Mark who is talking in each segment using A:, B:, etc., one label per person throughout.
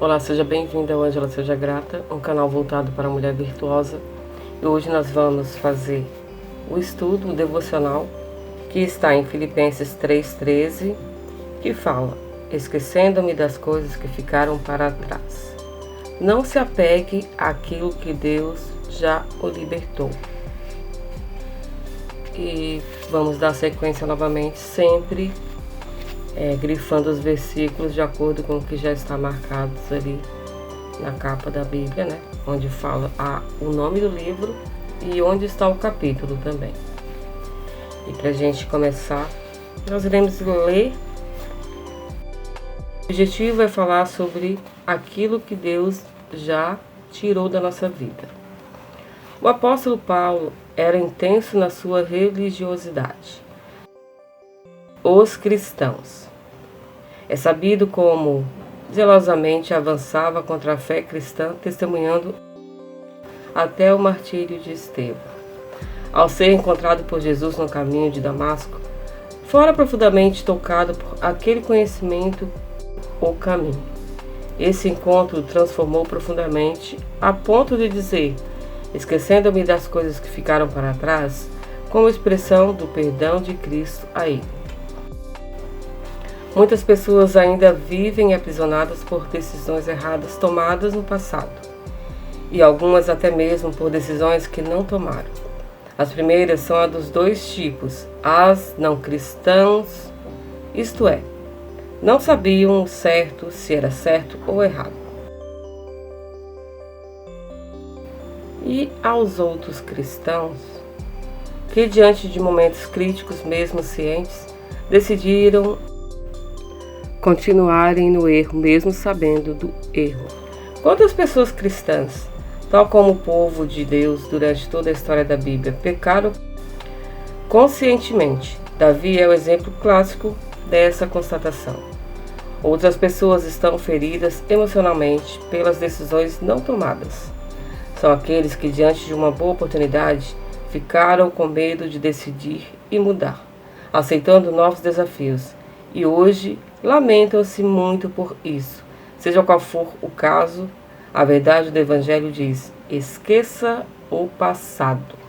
A: Olá, seja bem-vinda ao Ângela Seja Grata, um canal voltado para a mulher virtuosa. E hoje nós vamos fazer o estudo, o devocional, que está em Filipenses 3,13, que fala: esquecendo-me das coisas que ficaram para trás. Não se apegue àquilo que Deus já o libertou. E vamos dar sequência novamente, sempre grifando os versículos de acordo com o que já está marcado ali na capa da Bíblia, né? Onde fala o nome do livro e onde está o capítulo também. E para a gente começar, nós iremos ler. O objetivo é falar sobre aquilo que Deus já tirou da nossa vida. O apóstolo Paulo era intenso na sua religiosidade. Os cristãos. É sabido como zelosamente avançava contra a fé cristã, testemunhando até o martírio de Estevão. Ao ser encontrado por Jesus no caminho de Damasco, fora profundamente tocado por aquele conhecimento, o caminho. Esse encontro o transformou profundamente, a ponto de dizer: esquecendo-me das coisas que ficaram para trás, como expressão do perdão de Cristo a ele. Muitas pessoas ainda vivem aprisionadas por decisões erradas tomadas no passado, e algumas até mesmo por decisões que não tomaram. As primeiras são a dos dois tipos: as não cristãs, isto é, não sabiam certo se era certo ou errado. E aos outros cristãos, que diante de momentos críticos, mesmo cientes, decidiram continuarem no erro, mesmo sabendo do erro. Quantas pessoas cristãs, tal como o povo de Deus durante toda a história da Bíblia, pecaram conscientemente? Davi é o exemplo clássico dessa constatação. Outras pessoas estão feridas emocionalmente pelas decisões não tomadas. São aqueles que, diante de uma boa oportunidade, ficaram com medo de decidir e mudar, aceitando novos desafios, e hoje lamentam-se muito por isso. Seja qual for o caso, a verdade do Evangelho diz: esqueça o passado.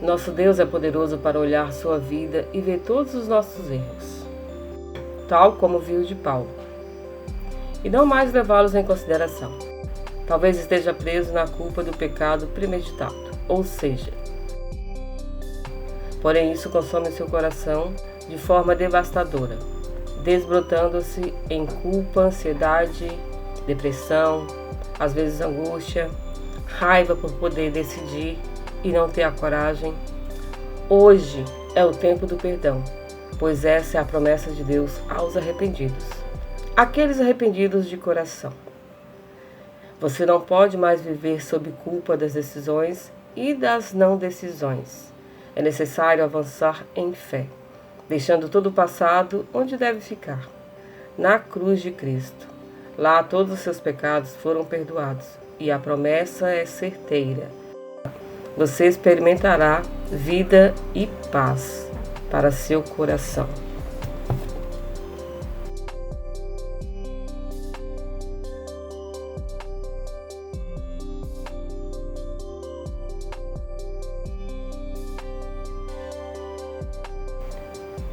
A: Nosso Deus é poderoso para olhar sua vida e ver todos os nossos erros, tal como viu de Paulo, e não mais levá-los em consideração. Talvez esteja preso na culpa do pecado premeditado, ou seja, porém isso consome seu coração de forma devastadora, desbrotando-se em culpa, ansiedade, depressão, às vezes angústia, raiva por poder decidir e não ter a coragem. Hoje é o tempo do perdão, pois essa é a promessa de Deus aos arrependidos, aqueles arrependidos de coração. Você não pode mais viver sob culpa das decisões e das não decisões. É necessário avançar em fé, deixando todo o passado onde deve ficar, na cruz de Cristo. Lá todos os seus pecados foram perdoados e a promessa é certeira. Você experimentará vida e paz para seu coração.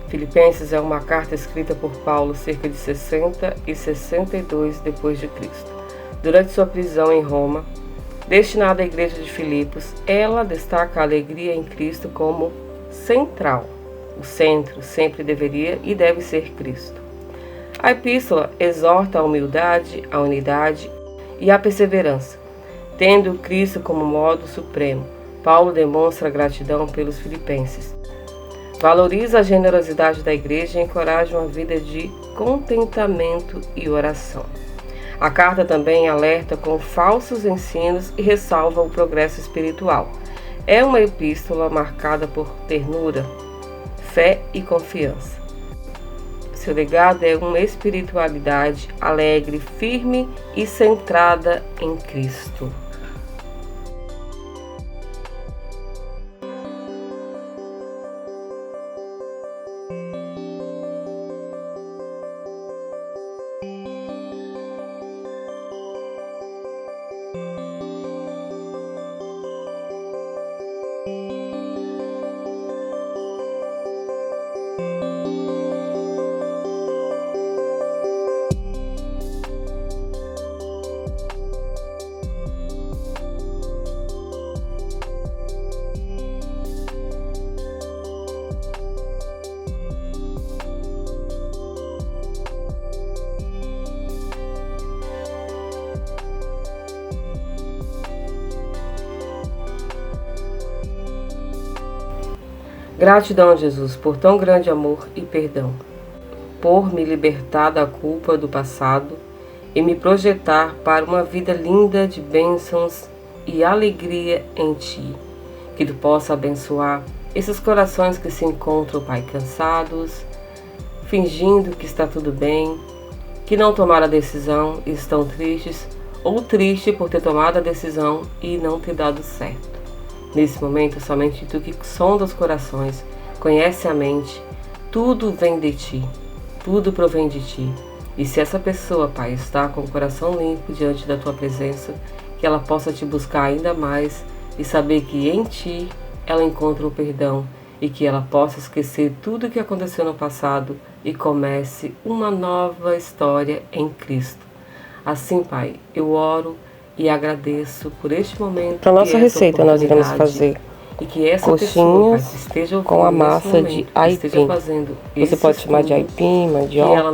A: Filipenses é uma carta escrita por Paulo cerca de 60 e 62 depois de Cristo. Durante sua prisão em Roma, destinada à igreja de Filipos, ela destaca a alegria em Cristo como central. O centro sempre deveria e deve ser Cristo. A epístola exorta a humildade, a unidade e a perseverança. Tendo Cristo como modo supremo, Paulo demonstra gratidão pelos filipenses. Valoriza a generosidade da igreja e encoraja uma vida de contentamento e oração. A carta também alerta com falsos ensinos e ressalva o progresso espiritual. É uma epístola marcada por ternura, fé e confiança. Seu legado é uma espiritualidade alegre, firme e centrada em Cristo. Gratidão, Jesus, por tão grande amor e perdão, por me libertar da culpa do passado e me projetar para uma vida linda de bênçãos e alegria em Ti. Que Tu possa abençoar esses corações que se encontram, Pai, cansados, fingindo que está tudo bem, que não tomaram a decisão e estão tristes, ou tristes por ter tomado a decisão e não ter dado certo. Nesse momento, somente Tu que sonda os corações, conhece a mente, tudo vem de Ti, tudo provém de Ti. E se essa pessoa, Pai, está com o coração limpo diante da Tua presença, que ela possa Te buscar ainda mais e saber que em Ti ela encontra o perdão e que ela possa esquecer tudo o que aconteceu no passado e comece uma nova história em Cristo. Assim, Pai, eu oro e agradeço por este momento.
B: Para nossa receita nós iremos fazer
A: e que essa
B: coxinhas
A: pessoa, esteja
B: com a massa de aipim. Você pode chamar de aipim, mandioca,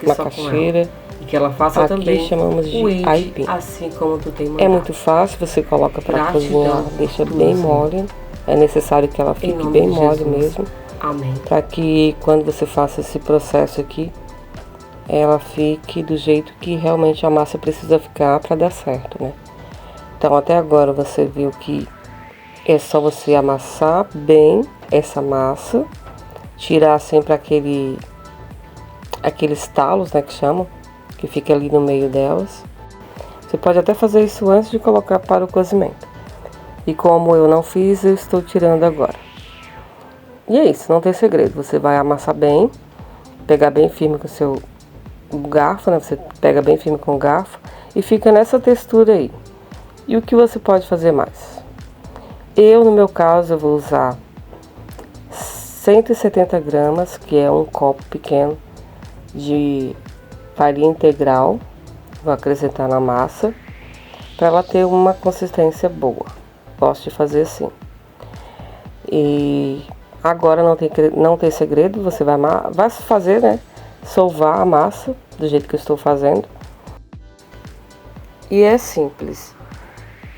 B: macaxeira.
A: E que ela faça
B: aqui
A: também
B: chamamos de aipim.
A: Assim como tu tem mandado.
B: É muito fácil, você coloca para cozinhar, deixa bem mole. É necessário que ela fique bem mole mesmo.
A: Amém.
B: Para que quando você faça esse processo aqui, ela fique do jeito que realmente a massa precisa ficar para dar certo, né? Então até agora você viu que é só você amassar bem essa massa, tirar sempre aqueles talos, né, que chamam, que fica ali no meio delas. Você pode até fazer isso antes de colocar para o cozimento. E como eu não fiz, eu estou tirando agora. E é isso, não tem segredo. Você vai amassar bem, pegar bem firme com o seu garfo, né? Você pega bem firme com o garfo e fica nessa textura aí. E o que você pode fazer mais? Eu, no meu caso, eu vou usar 170 gramas, que é um copo pequeno de farinha integral. Vou acrescentar na massa para ela ter uma consistência boa. Gosto de fazer assim. E agora não tem segredo, você vai fazer, né? Sovar a massa do jeito que eu estou fazendo. E é simples.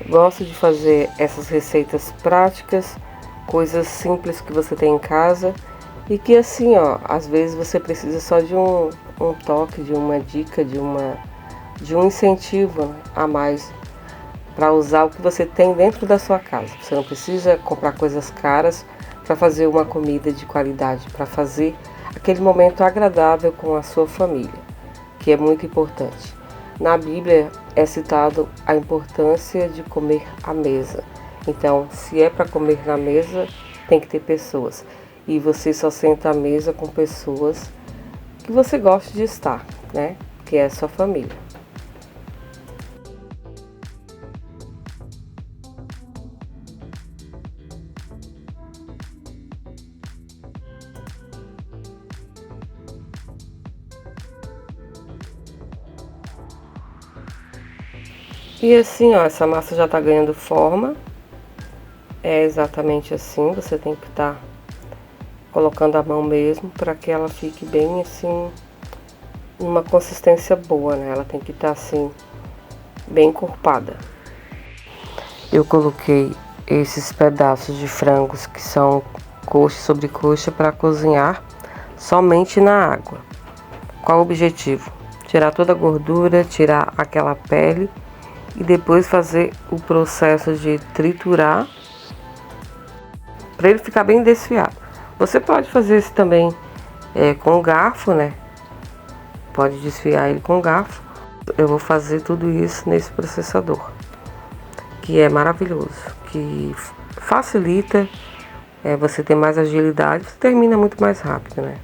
B: Gosto de fazer essas receitas práticas, coisas simples que você tem em casa e que assim, ó, às vezes você precisa só de um toque, de uma dica, de um incentivo a mais para usar o que você tem dentro da sua casa. Você não precisa comprar coisas caras para fazer uma comida de qualidade, para fazer aquele momento agradável com a sua família, que é muito importante. Na Bíblia é citado a importância de comer à mesa. Então, se é para comer na mesa, tem que ter pessoas. E você só senta à mesa com pessoas que você gosta de estar, né? Que é a sua família. E assim, ó, essa massa já tá ganhando forma. É exatamente assim, você tem que estar colocando a mão mesmo para que ela fique bem assim, uma consistência boa, né? Ela tem que estar assim, bem encorpada. Eu coloquei esses pedaços de frangos que são coxa sobre coxa para cozinhar somente na água. Qual o objetivo? Tirar toda a gordura, tirar aquela pele e depois fazer o processo de triturar para ele ficar bem desfiado. Você pode fazer isso também com garfo, né? Pode desfiar ele com garfo. Eu vou fazer tudo isso nesse processador, que é maravilhoso, que facilita você ter mais agilidade, você termina muito mais rápido, né?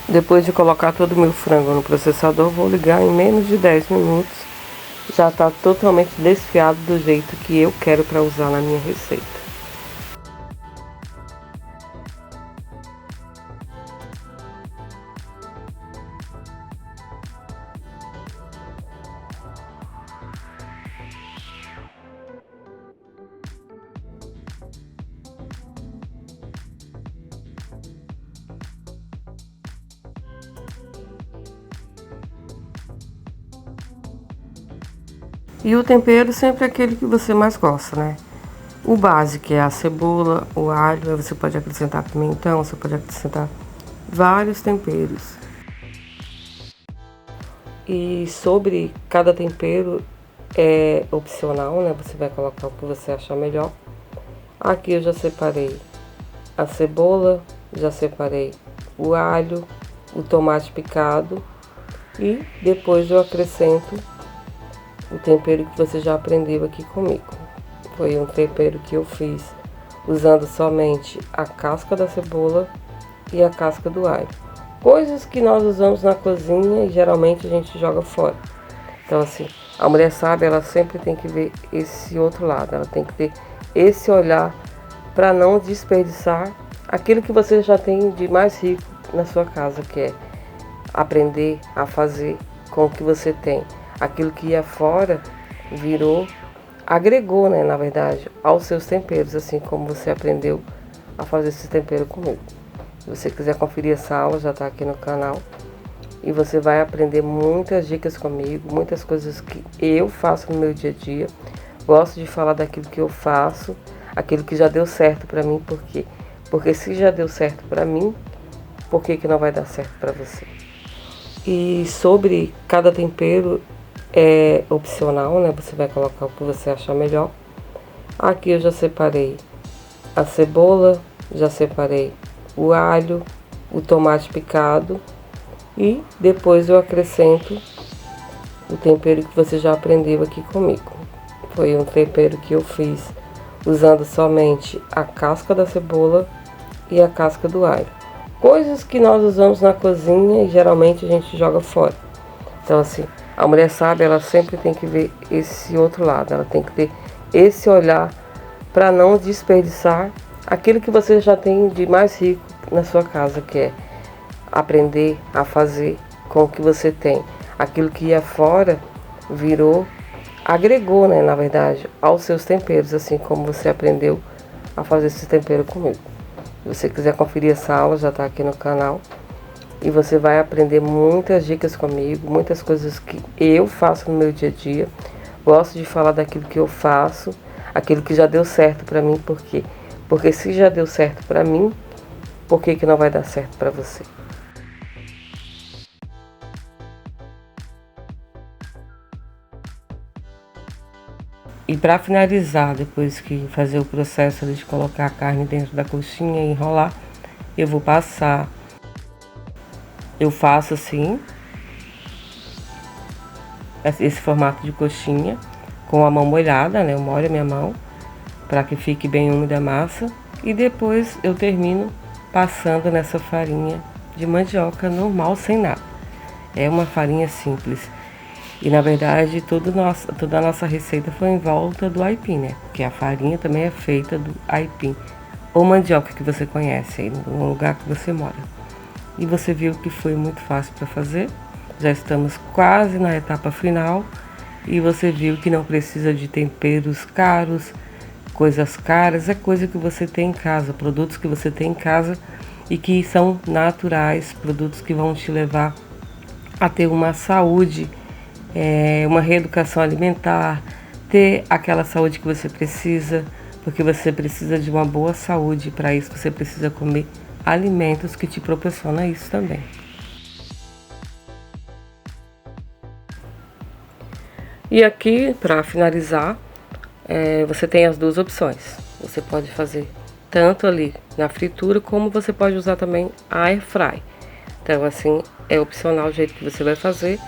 B: Depois de colocar todo o meu frango no processador, vou ligar em menos de 10 minutos. Já está totalmente desfiado do jeito que eu quero para usar na minha receita. E o tempero sempre é aquele que você mais gosta, né? O básico é a cebola, o alho, aí você pode acrescentar pimentão, você pode acrescentar vários temperos. E sobre cada tempero é opcional, né? Você vai colocar o que você achar melhor. Aqui eu já separei a cebola, já separei o alho, o tomate picado e depois eu acrescento o tempero que você já aprendeu aqui comigo. Foi um tempero que eu fiz usando somente a casca da cebola e a casca do alho. Coisas que nós usamos na cozinha e geralmente a gente joga fora. Então assim, a mulher sábia, ela sempre tem que ver esse outro lado. Ela tem que ter esse olhar para não desperdiçar aquilo que você já tem de mais rico na sua casa, que é aprender a fazer com o que você tem. Aquilo que ia fora agregou, né, na verdade, aos seus temperos, assim como você aprendeu a fazer esse tempero comigo. Se você quiser conferir essa aula, já está aqui no canal. E você vai aprender muitas dicas comigo, muitas coisas que eu faço no meu dia a dia. Gosto de falar daquilo que eu faço, aquilo que já deu certo para mim, por quê? Porque se já deu certo para mim, por que não vai dar certo para você? E sobre cada tempero é opcional, né? Você vai colocar o que você achar melhor. Aqui eu já separei a cebola, já separei o alho, o tomate picado e depois eu acrescento o tempero que você já aprendeu aqui comigo. Foi um tempero que eu fiz usando somente a casca da cebola e a casca do alho. Coisas que nós usamos na cozinha e geralmente a gente joga fora. Então assim, a mulher sábia, ela sempre tem que ver esse outro lado. Ela tem que ter esse olhar para não desperdiçar aquilo que você já tem de mais rico na sua casa, que é aprender a fazer com o que você tem. Aquilo que ia fora agregou, né, na verdade, aos seus temperos, assim como você aprendeu a fazer esse tempero comigo. Se você quiser conferir essa aula, já está aqui no canal. E você vai aprender muitas dicas comigo, muitas coisas que eu faço no meu dia a dia. Gosto de falar daquilo que eu faço, aquilo que já deu certo para mim, por quê? Porque se já deu certo para mim, por que não vai dar certo para você? E para finalizar, depois que fazer o processo de colocar a carne dentro da coxinha e enrolar, eu vou passar. Eu faço assim, esse formato de coxinha, com a mão molhada, né? Eu molho a minha mão para que fique bem úmida a massa. E depois eu termino passando nessa farinha de mandioca normal, sem nada. É uma farinha simples. E na verdade toda a nossa receita foi em volta do aipim, né? Porque a farinha também é feita do aipim, ou mandioca que você conhece aí no lugar que você mora. E você viu que foi muito fácil para fazer. Já estamos quase na etapa final. E você viu que não precisa de temperos caros, coisas caras. É coisa que você tem em casa, produtos que você tem em casa e que são naturais, produtos que vão te levar a ter uma saúde, uma reeducação alimentar, ter aquela saúde que você precisa, porque você precisa de uma boa saúde. Para isso você precisa comer alimentos que te proporcionam isso também. E aqui, para finalizar, você tem as duas opções. Você pode fazer tanto ali na fritura, como você pode usar também a air fry. Então, assim, é opcional o jeito que você vai fazer.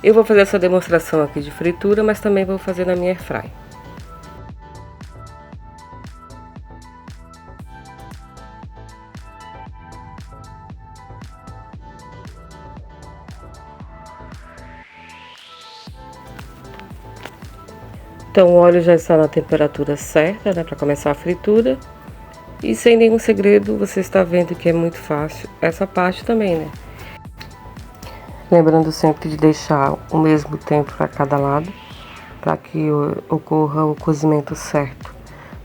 B: Eu vou fazer essa demonstração aqui de fritura, mas também vou fazer na minha air fry. Então o óleo já está na temperatura certa, né, para começar a fritura. E sem nenhum segredo, você está vendo que é muito fácil essa parte também, né? Lembrando sempre de deixar o mesmo tempo para cada lado, para que ocorra o cozimento certo.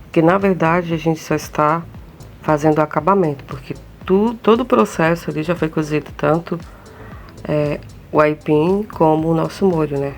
B: Porque na verdade a gente só está fazendo o acabamento, porque todo o processo ali já foi cozido, tanto o aipim como o nosso molho, né?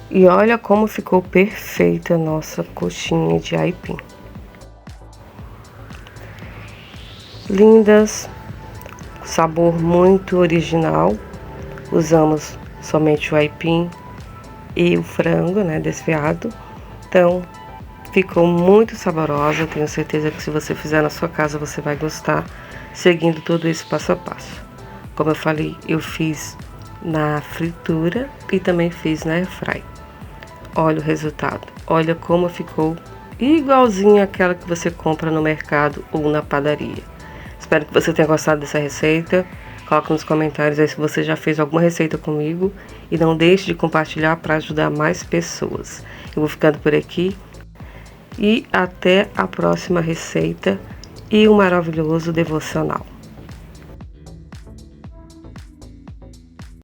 B: E olha como ficou perfeita a nossa coxinha de aipim. Lindas, sabor muito original. Usamos somente o aipim e o frango, né, desfiado. Então, ficou muito saborosa. Tenho certeza que se você fizer na sua casa, você vai gostar, seguindo todo esse passo a passo. Como eu falei, eu fiz na fritura e também fiz na air fry. Olha o resultado, olha como ficou igualzinho àquela que você compra no mercado ou na padaria. Espero que você tenha gostado dessa receita. Coloque nos comentários aí se você já fez alguma receita comigo e não deixe de compartilhar para ajudar mais pessoas. Eu vou ficando por aqui e até a próxima receita e um maravilhoso devocional.